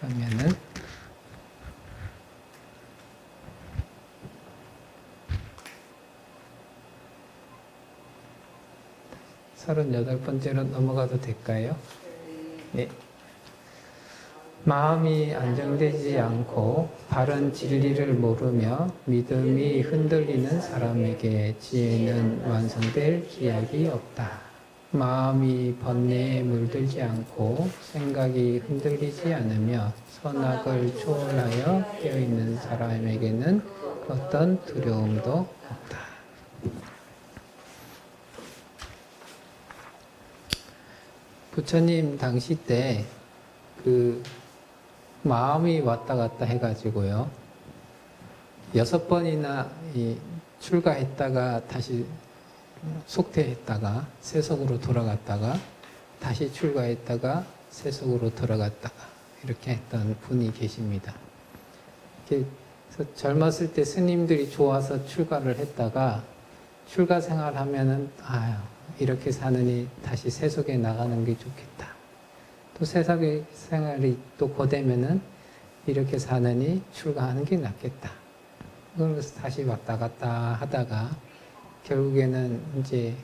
그러면은 38번째로 넘어가도 될까요? 네. 마음이 안정되지 않고 바른 진리를 모르며 믿음이 흔들리는 사람에게 지혜는 완성될 기약이 없다. 마음이 번뇌에 물들지 않고 생각이 흔들리지 않으며 선악을 초월하여 깨어있는 사람에게는 어떤 두려움도 없다. 부처님 당시 때 마음이 왔다 갔다 해가지고요. 6번이나 출가했다가 다시 속퇴했다가 세속으로 돌아갔다가 다시 출가했다가 세속으로 돌아갔다가 이렇게 했던 분이 계십니다. 그래서 젊었을 때 스님들이 좋아서 출가를 했다가 출가 생활하면은 이렇게 사느니 다시 세속에 나가는 게 좋겠다. 또 세상의 생활이 또 고되면은 이렇게 사느니 출가하는 게 낫겠다. 그래서 다시 왔다 갔다 하다가 결국에는 이제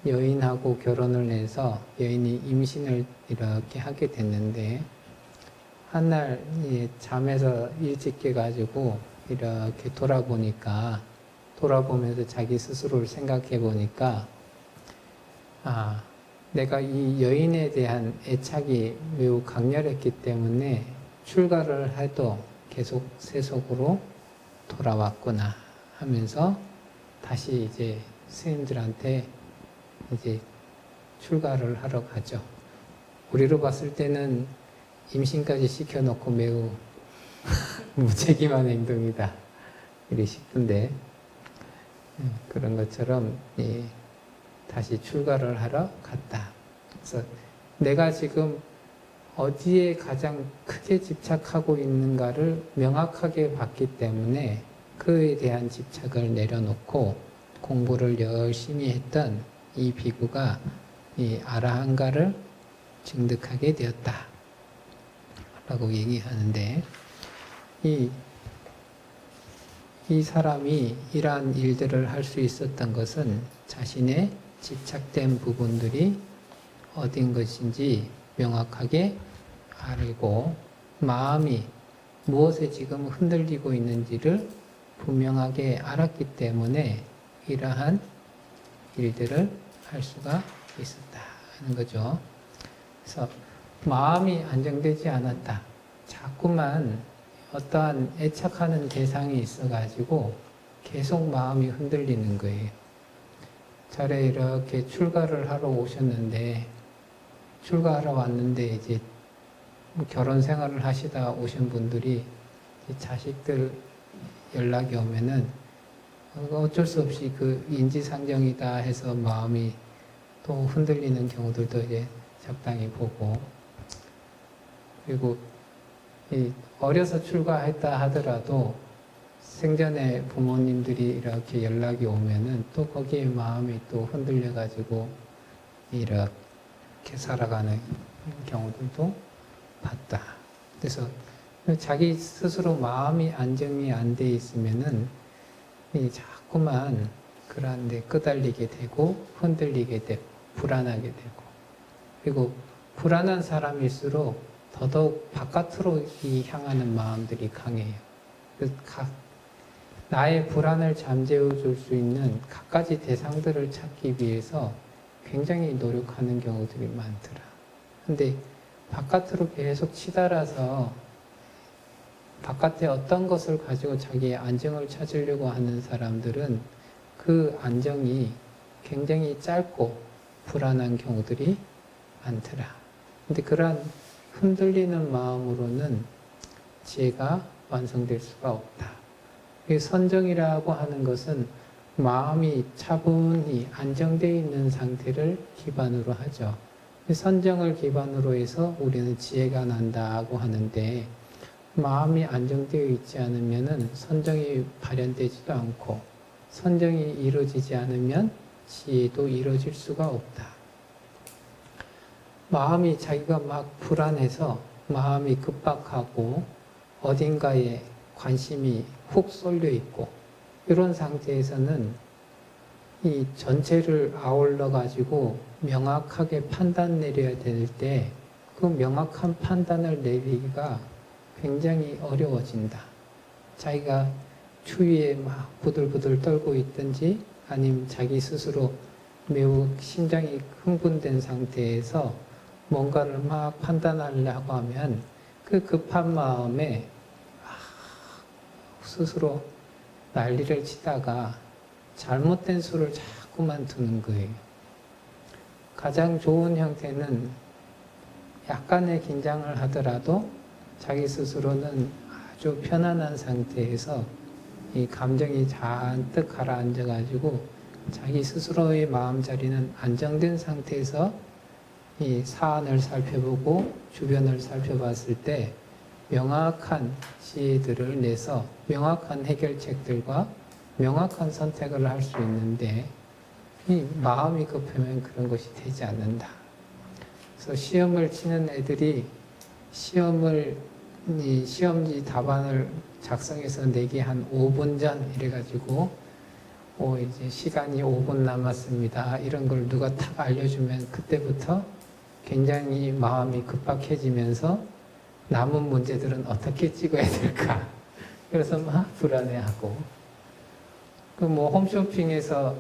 여인하고 결혼을 해서 여인이 임신을 이렇게 하게 됐는데 한날 잠에서 일찍 깨가지고 이렇게 돌아보면서 자기 스스로를 생각해 보니까 내가 이 여인에 대한 애착이 매우 강렬했기 때문에 출가를 해도 계속 세속으로 돌아왔구나 하면서 다시 이제 스님들한테 이제 출가를 하러 가죠. 우리로 봤을 때는 임신까지 시켜놓고 매우 무책임한 행동이다 이렇게 싶은데 그런 것처럼 다시 출가를 하러 갔다. 그래서 내가 지금 어디에 가장 크게 집착하고 있는가를 명확하게 봤기 때문에 그에 대한 집착을 내려놓고 공부를 열심히 했던 이 비구가 이 아라한가를 증득하게 되었다 라고 얘기하는데 이 사람이 이러한 일들을 할 수 있었던 것은 자신의 집착된 부분들이 어딘 것인지 명확하게 알고 마음이 무엇에 지금 흔들리고 있는지를 분명하게 알았기 때문에 이러한 일들을 할 수가 있었다 하는 거죠. 그래서 마음이 안정되지 않았다. 자꾸만 어떠한 애착하는 대상이 있어가지고 계속 마음이 흔들리는 거예요. 절에 이렇게 출가를 하러 오셨는데 출가하러 왔는데 이제 결혼 생활을 하시다 오신 분들이 자식들 연락이 오면은 어쩔 수 없이 그 인지상정이다 해서 마음이 또 흔들리는 경우들도 이제 적당히 보고 그리고 어려서 출가했다 하더라도 생전에 부모님들이 이렇게 연락이 오면은 또 거기에 마음이 또 흔들려가지고 이렇게 살아가는 경우들도 봤다. 그래서 자기 스스로 마음이 안정이 안 돼 있으면은 자꾸만 그런 데 끄달리게 되고 흔들리게 되고 불안하게 되고 그리고 불안한 사람일수록 더더욱 바깥으로 향하는 마음들이 강해요. 나의 불안을 잠재워 줄 수 있는 갖가지 대상들을 찾기 위해서 굉장히 노력하는 경우들이 많더라. 근데 바깥으로 계속 치달아서 바깥에 어떤 것을 가지고 자기의 안정을 찾으려고 하는 사람들은 그 안정이 굉장히 짧고 불안한 경우들이 많더라. 근데 그러한 흔들리는 마음으로는 지혜가 완성될 수가 없다. 선정이라고 하는 것은 마음이 차분히 안정되어 있는 상태를 기반으로 하죠. 선정을 기반으로 해서 우리는 지혜가 난다고 하는데 마음이 안정되어 있지 않으면 선정이 발현되지도 않고 선정이 이루어지지 않으면 지혜도 이루어질 수가 없다. 마음이 자기가 막 불안해서 마음이 급박하고 어딘가에 관심이 훅 쏠려 있고 이런 상태에서는 이 전체를 아울러 가지고 명확하게 판단 내려야 될 때 그 명확한 판단을 내리기가 굉장히 어려워진다. 자기가 추위에 막 부들부들 떨고 있든지 아니면 자기 스스로 매우 심장이 흥분된 상태에서 뭔가를 막 판단하려고 하면 그 급한 마음에 스스로 난리를 치다가 잘못된 수를 자꾸만 두는 거예요. 가장 좋은 형태는 약간의 긴장을 하더라도 자기 스스로는 아주 편안한 상태에서 이 감정이 잔뜩 가라앉아가지고 자기 스스로의 마음자리는 안정된 상태에서 이 사안을 살펴보고 주변을 살펴봤을 때 명확한 지혜들을 내서 명확한 해결책들과 명확한 선택을 할 수 있는데 이 마음이 급하면 그런 것이 되지 않는다. 그래서 시험을 치는 애들이 시험지 답안을 작성해서 내기 한 5분 전 이래가지고 이제 시간이 5분 남았습니다. 이런 걸 누가 탁 알려주면 그때부터 굉장히 마음이 급박해지면서 남은 문제들은 어떻게 찍어야 될까? 그래서 막 불안해하고 그 뭐 홈쇼핑에서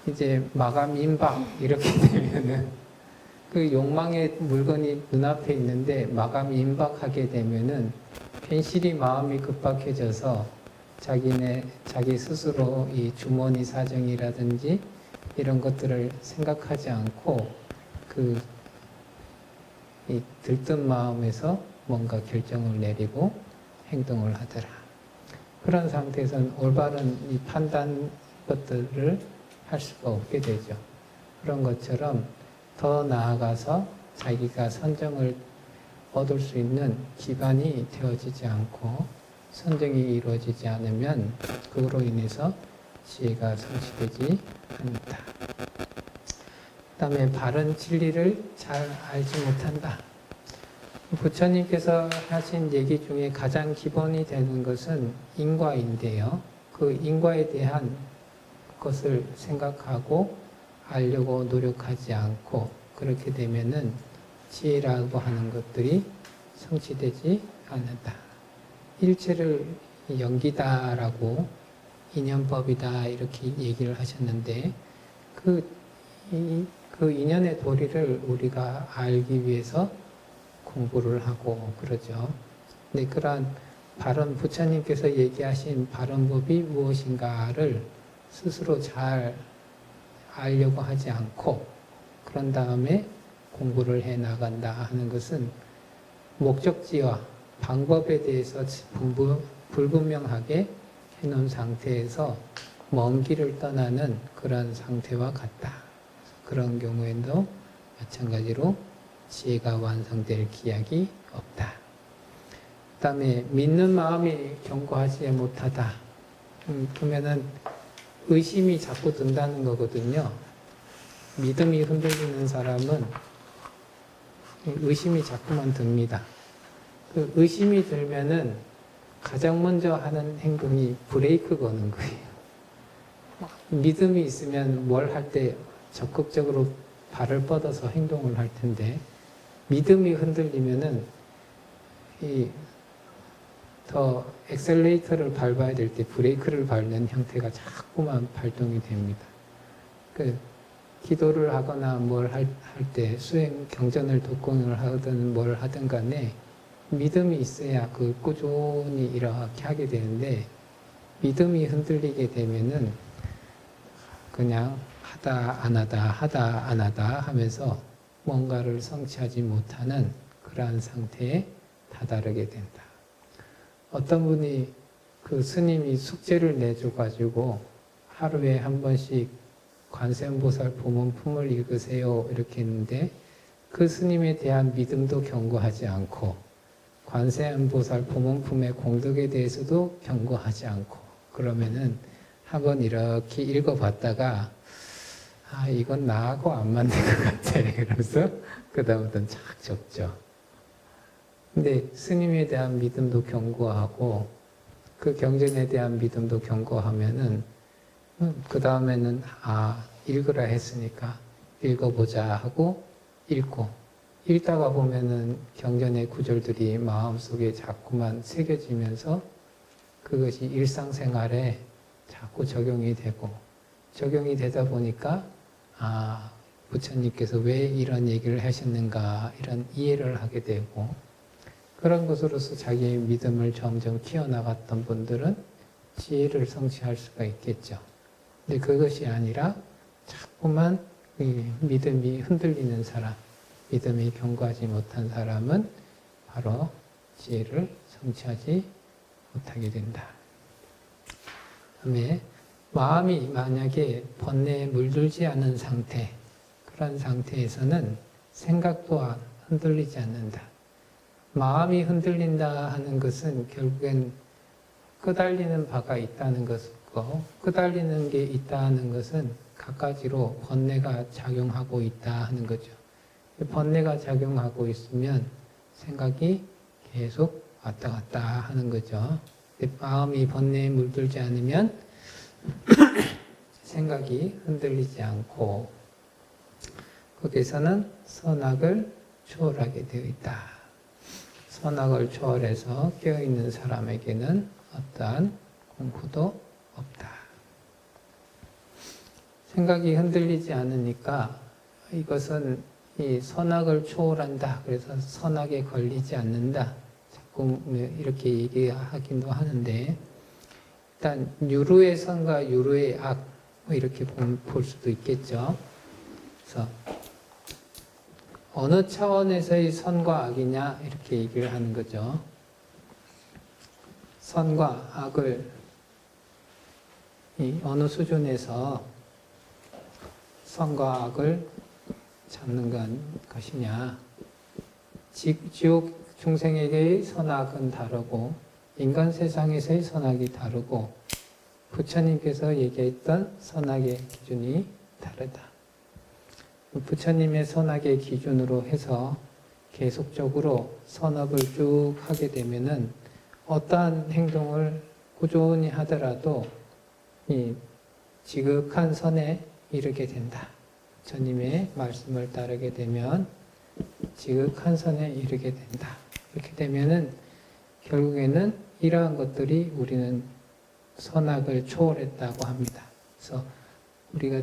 이제 마감 임박 이렇게 되면은 그 욕망의 물건이 눈앞에 있는데 마감 임박하게 되면은 괜시리 마음이 급박해져서 자기 스스로 이 주머니 사정이라든지 이런 것들을 생각하지 않고 이 들뜬 마음에서 뭔가 결정을 내리고 행동을 하더라. 그런 상태에서는 올바른 이 판단 것들을 할 수가 없게 되죠. 그런 것처럼 더 나아가서 자기가 선정을 얻을 수 있는 기반이 되어지지 않고 선정이 이루어지지 않으면 그로 인해서 지혜가 성취되지 않는다. 그 다음에 바른 진리를 잘 알지 못한다. 부처님께서 하신 얘기 중에 가장 기본이 되는 것은 인과인데요. 그 인과에 대한 것을 생각하고 알려고 노력하지 않고 그렇게 되면은 지혜라고 하는 것들이 성취되지 않는다. 일체를 연기다라고 인연법이다 이렇게 얘기를 하셨는데 그 인연의 도리를 우리가 알기 위해서 공부를 하고 그러죠. 근데 그러한 바른 부처님께서 얘기하신 바른 법이 무엇인가를 스스로 잘 알려고 하지 않고 그런 다음에 공부를 해 나간다 하는 것은 목적지와 방법에 대해서 불분명하게 해놓은 상태에서 먼 길을 떠나는 그런 상태와 같다. 그런 경우에도 마찬가지로 지혜가 완성될 기약이 없다. 그 다음에 믿는 마음이 견고하지 못하다. 그러면은 의심이 자꾸 든다는 거거든요. 믿음이 흔들리는 사람은 의심이 자꾸만 듭니다. 그 의심이 들면은 가장 먼저 하는 행동이 브레이크 거는 거예요. 믿음이 있으면 뭘 할 때 적극적으로 발을 뻗어서 행동을 할 텐데 믿음이 흔들리면은 더 엑셀레이터를 밟아야 될 때 브레이크를 밟는 형태가 자꾸만 발동이 됩니다. 기도를 하거나 뭘 할 때 수행 경전을 독공을 하든 뭘 하든 간에 믿음이 있어야 그 꾸준히 이렇게 하게 되는데 믿음이 흔들리게 되면은 그냥 하다 안 하다 하면서 뭔가를 성취하지 못하는 그러한 상태에 다다르게 된다. 어떤 분이 그 스님이 숙제를 내줘가지고 하루에 한 번씩 관세음보살 보문품을 읽으세요 이렇게 했는데 그 스님에 대한 믿음도 견고하지 않고 관세음보살 보문품의 공덕에 대해서도 견고하지 않고 그러면은 한번 이렇게 읽어봤다가 이건 나하고 안 맞는 것 같아 그래서 그 다음부터는 착 접죠. 근데 스님에 대한 믿음도 견고하고 그 경전에 대한 믿음도 견고하면은 그 다음에는 읽으라 했으니까 읽어보자 하고 읽고 읽다가 보면은 경전의 구절들이 마음속에 자꾸만 새겨지면서 그것이 일상생활에 자꾸 적용이 되다 보니까 부처님께서 왜 이런 얘기를 하셨는가 이런 이해를 하게 되고 그런 것으로서 자기의 믿음을 점점 키워나갔던 분들은 지혜를 성취할 수가 있겠죠. 근데 그것이 아니라 자꾸만 믿음이 흔들리는 사람, 믿음이 견고하지 못한 사람은 바로 지혜를 성취하지 못하게 된다. 그다음에 마음이 만약에 번뇌에 물들지 않은 상태, 그런 상태에서는 생각 또한 흔들리지 않는다. 마음이 흔들린다 하는 것은 결국엔 끄달리는 바가 있다는 것이고 끄달리는 게 있다는 것은 갖가지로 번뇌가 작용하고 있다 하는 거죠. 번뇌가 작용하고 있으면 생각이 계속 왔다 갔다 하는 거죠. 마음이 번뇌에 물들지 않으면 생각이 흔들리지 않고 거기서는 선악을 초월하게 되어 있다. 선악을 초월해서 깨어있는 사람에게는 어떠한 공부도 없다. 생각이 흔들리지 않으니까 이것은 이 선악을 초월한다. 그래서 선악에 걸리지 않는다. 자꾸 이렇게 얘기하기도 하는데 일단 유루의 선과 유루의 악 이렇게 볼 수도 있겠죠. 그래서 어느 차원에서의 선과 악이냐 이렇게 얘기를 하는 거죠. 선과 악을 어느 수준에서 선과 악을 잡는 것이냐. 지옥 중생에게의 선악은 다르고 인간 세상에서의 선악이 다르고 부처님께서 얘기했던 선악의 기준이 다르다. 부처님의 선악의 기준으로 해서 계속적으로 선업을 쭉 하게 되면은 어떠한 행동을 꾸준히 하더라도 이 지극한 선에 이르게 된다. 부처님의 말씀을 따르게 되면 지극한 선에 이르게 된다. 이렇게 되면은 결국에는 이러한 것들이 우리는 선악을 초월했다고 합니다. 그래서 우리가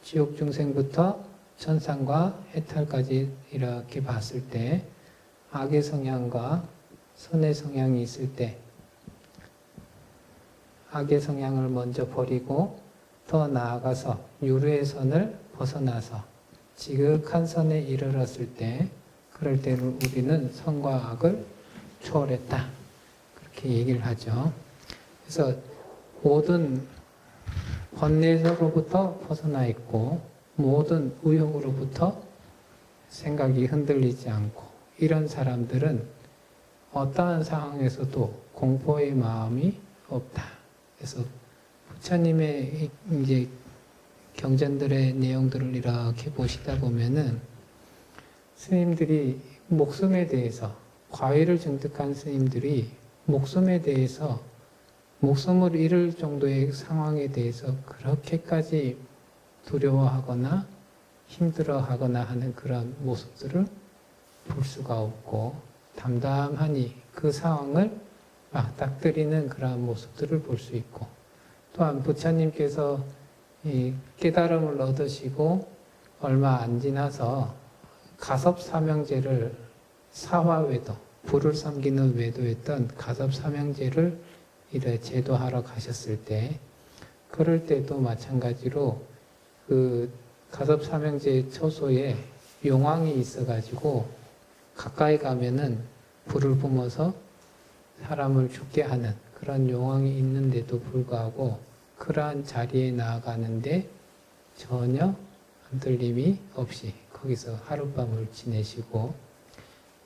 지옥 중생부터 천상과 해탈까지 이렇게 봤을 때 악의 성향과 선의 성향이 있을 때 악의 성향을 먼저 버리고 더 나아가서 유르의 선을 벗어나서 지극한 선에 이르렀을 때 그럴 때는 우리는 선과 악을 초월했다. 그렇게 얘기를 하죠. 그래서 모든 번뇌로부터 벗어나 있고 모든 의욕으로부터 생각이 흔들리지 않고 이런 사람들은 어떠한 상황에서도 공포의 마음이 없다. 그래서 부처님의 이제 경전들의 내용들을 이렇게 보시다 보면은 스님들이 목숨에 대해서 과위를 증득한 스님들이 목숨에 대해서 목숨을 잃을 정도의 상황에 대해서 그렇게까지 두려워하거나 힘들어하거나 하는 그런 모습들을 볼 수가 없고 담담하니 그 상황을 맞닥뜨리는 그런 모습들을 볼 수 있고 또한 부처님께서 이 깨달음을 얻으시고 얼마 안 지나서 가섭사명제를 사화외도 불을 섬기는 외도였던 가섭사명제를 이래 제도하러 가셨을 때 그럴 때도 마찬가지로 그 가섭사명제 초소에 용왕이 있어가지고 가까이 가면은 불을 뿜어서 사람을 죽게 하는 그런 용왕이 있는데도 불구하고 그러한 자리에 나아가는데 전혀 흔들림이 없이 거기서 하룻밤을 지내시고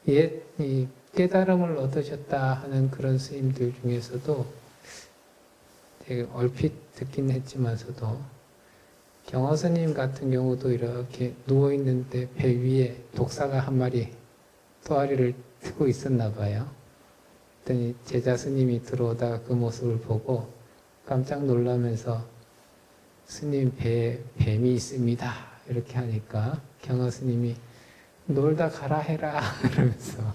이 깨달음을 얻으셨다 하는 그런 스님들 중에서도 되게 얼핏 듣긴 했지만서도 경허스님 같은 경우도 이렇게 누워있는데 배 위에 독사가 한 마리 또아리를 쓰고 있었나 봐요. 그랬더니 제자 스님이 들어오다가 그 모습을 보고 깜짝 놀라면서 스님 배에 뱀이 있습니다. 이렇게 하니까 경허 스님이 놀다 가라 해라 이러면서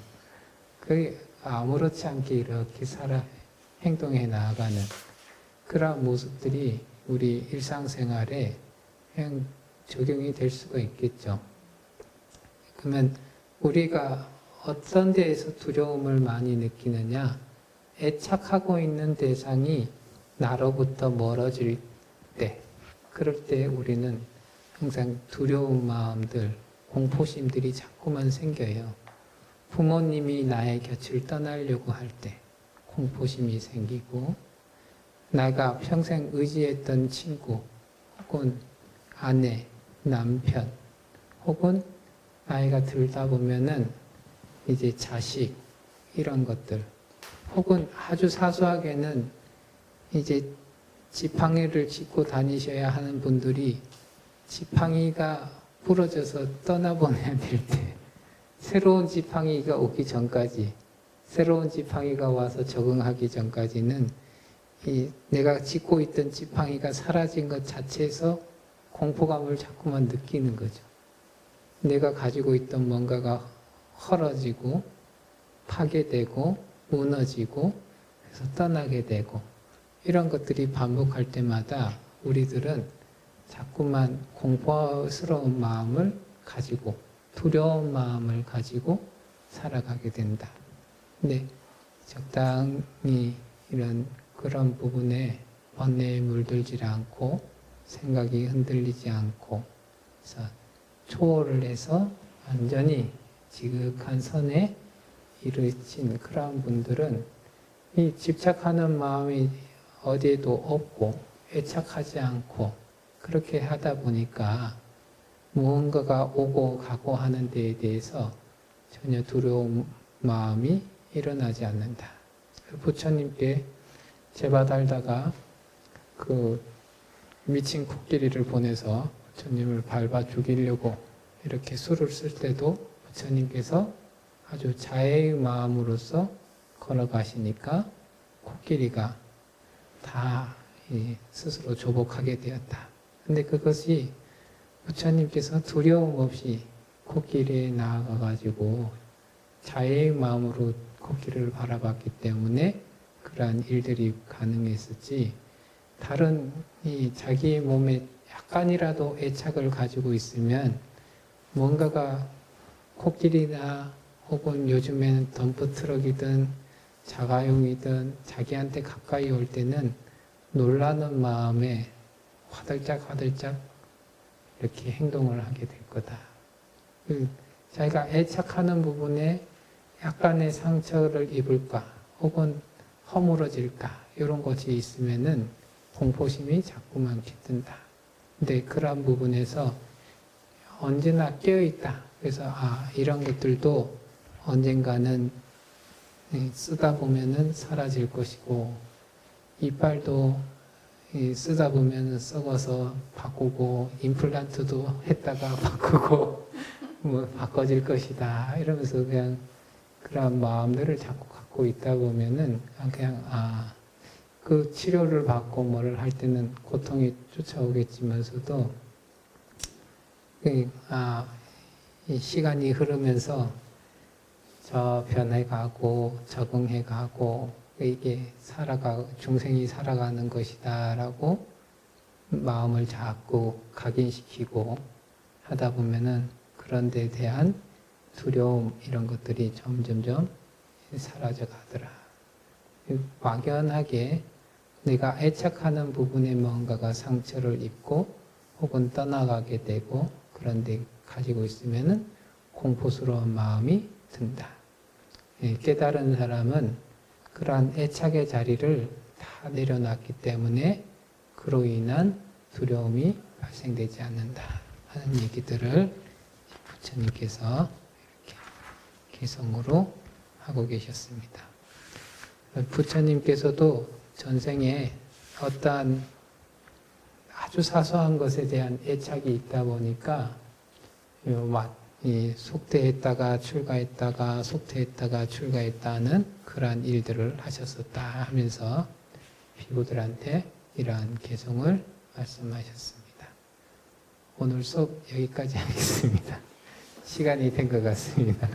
그게 아무렇지 않게 이렇게 행동해 나아가는 그런 모습들이 우리 일상생활에 그냥 적용이 될 수가 있겠죠. 그러면 우리가 어떤 데에서 두려움을 많이 느끼느냐? 애착하고 있는 대상이 나로부터 멀어질 때, 그럴 때 우리는 항상 두려운 마음들, 공포심들이 자꾸만 생겨요. 부모님이 나의 곁을 떠나려고 할 때 공포심이 생기고, 내가 평생 의지했던 친구, 혹은 아내, 남편, 혹은 나이가 들다 보면은 이제 자식, 이런 것들, 혹은 아주 사소하게는 이제 지팡이를 짚고 다니셔야 하는 분들이 지팡이가 부러져서 떠나보내야 될 때, 새로운 지팡이가 오기 전까지, 새로운 지팡이가 와서 적응하기 전까지는 내가 짚고 있던 지팡이가 사라진 것 자체에서 공포감을 자꾸만 느끼는 거죠. 내가 가지고 있던 뭔가가 헐어지고 파괴되고 무너지고 그래서 떠나게 되고 이런 것들이 반복할 때마다 우리들은 자꾸만 공포스러운 마음을 가지고 두려운 마음을 가지고 살아가게 된다. 근데 적당히 그런 부분에 번뇌에 물들지 않고 생각이 흔들리지 않고 그래서 초월을 해서 완전히 지극한 선에 이르신 그런 분들은 이 집착하는 마음이 어디에도 없고 애착하지 않고 그렇게 하다 보니까 무언가가 오고 가고 하는 데에 대해서 전혀 두려운 마음이 일어나지 않는다. 부처님께 제바달다가 그 미친 코끼리를 보내서 부처님을 밟아 죽이려고 이렇게 수를 쓸 때도 부처님께서 아주 자애의 마음으로서 걸어가시니까 코끼리가 다 스스로 조복하게 되었다. 근데 그것이 부처님께서 두려움 없이 코끼리에 나아가가지고 자애의 마음으로 코끼리를 바라봤기 때문에 그러한 일들이 가능했었지, 다른 자기의 몸에 약간이라도 애착을 가지고 있으면 뭔가가 코끼리나 혹은 요즘에는 덤프트럭이든 자가용이든 자기한테 가까이 올 때는 놀라는 마음에 화들짝 이렇게 행동을 하게 될 거다. 자기가 애착하는 부분에 약간의 상처를 입을까 혹은 허물어질까 이런 것이 있으면은 공포심이 자꾸만 깃든다. 근데 그런 부분에서 언제나 깨어있다. 그래서 이런 것들도 언젠가는 쓰다 보면은 사라질 것이고, 이빨도 쓰다 보면은 썩어서 바꾸고, 임플란트도 했다가 바꾸고 뭐 바꿔질 것이다 이러면서 그냥 그런 마음들을 자꾸 갖고 있다 보면은 그냥 그 치료를 받고 뭐를 할 때는 고통이 쫓아오겠지만서도 이 시간이 흐르면서 저 변해가고 적응해가고 이게 중생이 살아가는 것이다라고 마음을 자꾸 각인시키고 하다 보면은 그런 데 대한 두려움 이런 것들이 점점점 사라져 가더라. 막연하게 내가 애착하는 부분에 뭔가가 상처를 입고 혹은 떠나가게 되고 그런데 가지고 있으면은 공포스러운 마음이 든다. 깨달은 사람은 그러한 애착의 자리를 다 내려놨기 때문에 그로 인한 두려움이 발생되지 않는다 하는 얘기들을 부처님께서 이렇게 개성으로 하고 계셨습니다. 부처님께서도 전생에 어떠한 아주 사소한 것에 대한 애착이 있다 보니까 속퇴했다가 출가했다가 속퇴했다가 출가했다는 그러한 일들을 하셨었다 하면서 비구들한테 이러한 개송을 말씀하셨습니다. 오늘 수업 여기까지 하겠습니다. 시간이 된 것 같습니다.